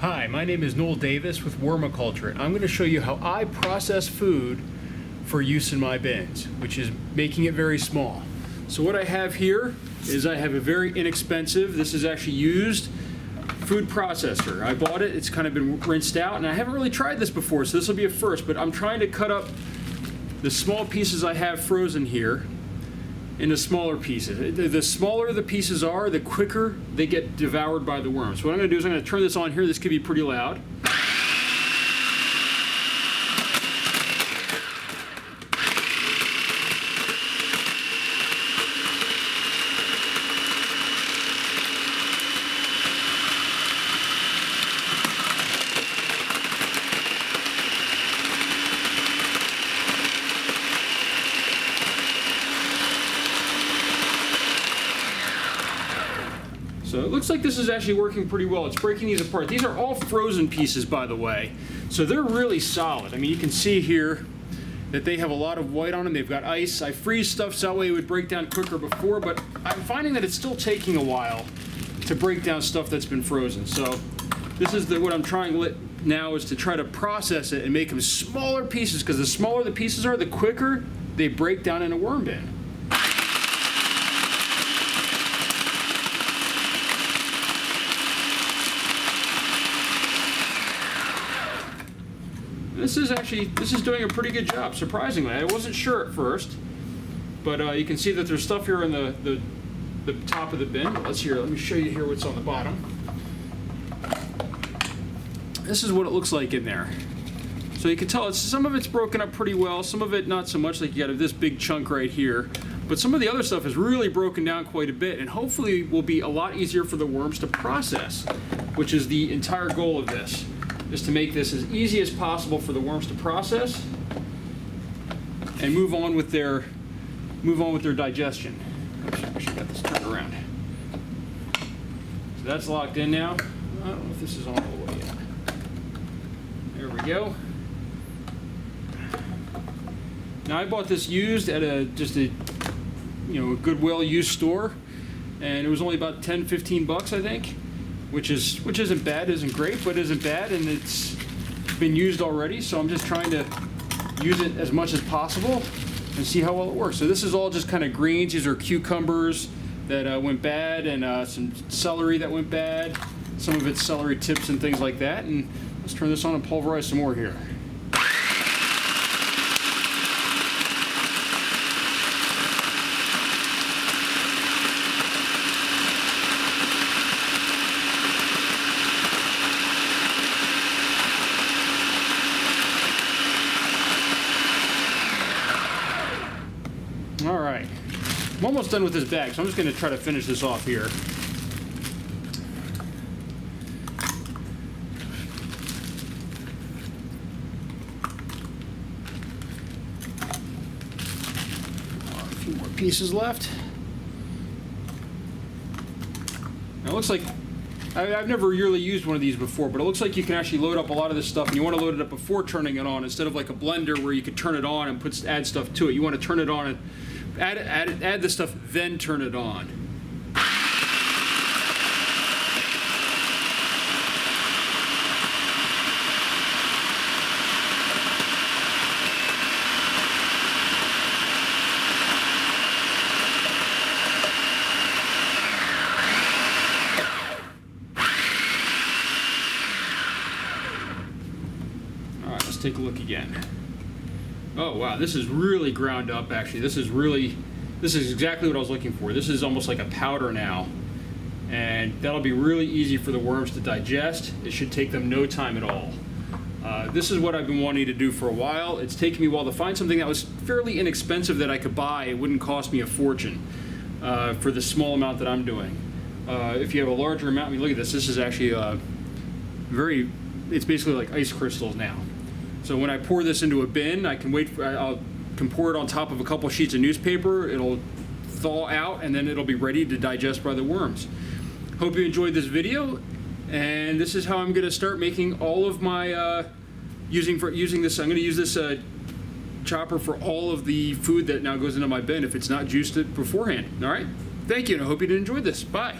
Hi, my name is Noel Davis with Vermicomposting, and I'm going to show you how I process food for use in my bins, which is making it very small. So what I have here is I have a very inexpensive, this is actually used, food processor. I bought it, it's kind of been rinsed out, and I haven't really tried this before, so this will be a first, but I'm trying to cut up the small pieces I have frozen here into smaller pieces. The smaller the pieces are, the quicker they get devoured by the worms. So what I'm going to do is I'm going to turn this on here. This could be pretty loud. So it looks like this is actually working pretty well. It's breaking these apart. These are all frozen pieces, by the way. So they're really solid. I mean, you can see here that they have a lot of white on them. They've got ice. I freeze stuff so that way it would break down quicker before, but I'm finding that it's still taking a while to break down stuff that's been frozen. So this is what I'm trying now is to try to process it and make them smaller pieces, because the smaller the pieces are, the quicker they break down in a worm bin. This is doing a pretty good job, surprisingly. I wasn't sure at first, but you can see that there's stuff here in the top of the bin. Let me show you here what's on the bottom. This is what it looks like in there. So you can tell some of it's broken up pretty well, some of it not so much, like you got this big chunk right here. But some of the other stuff is really broken down quite a bit, and hopefully will be a lot easier for the worms to process, which is the entire goal of this. Is to make this as easy as possible for the worms to process and move on with their digestion. Oops, I should get this turned around. So that's locked in now. I don't know if this is on all the way yet. There we go. Now I bought this used at a Goodwill used store, and it was only about 10-15 bucks, I think. Which isn't bad, isn't great, but isn't bad, and it's been used already, so I'm just trying to use it as much as possible and see how well it works. So this is all just kind of greens. These are cucumbers that went bad, and some celery that went bad. Some of it's celery tips and things like that, and let's turn this on and pulverize some more here. All right, I'm almost done with this bag, so I'm just going to try to finish this off here. A few more pieces left. Now it looks like I've never really used one of these before, but it looks like you can actually load up a lot of this stuff, and you want to load it up before turning it on, instead of like a blender where you could turn it on and add stuff to it. You want to turn it on and add the stuff, then turn it on. Take a look again. Oh wow, this is really ground up actually. This is exactly what I was looking for. This is almost like a powder now, and that'll be really easy for the worms to digest. It should take them no time at all. This is what I've been wanting to do for a while. It's taken me a while to find something that was fairly inexpensive that I could buy. It wouldn't cost me a fortune for the small amount that I'm doing. If you have a larger amount, I mean, look at this. This is actually it's basically like ice crystals now. So when I pour this into a bin, I can can pour it on top of a couple sheets of newspaper. It'll thaw out, and then it'll be ready to digest by the worms. Hope you enjoyed this video, and this is how I'm going to start making all of my using this. I'm going to use this chopper for all of the food that now goes into my bin if it's not juiced it beforehand. All right, thank you, and I hope you did enjoy this. Bye.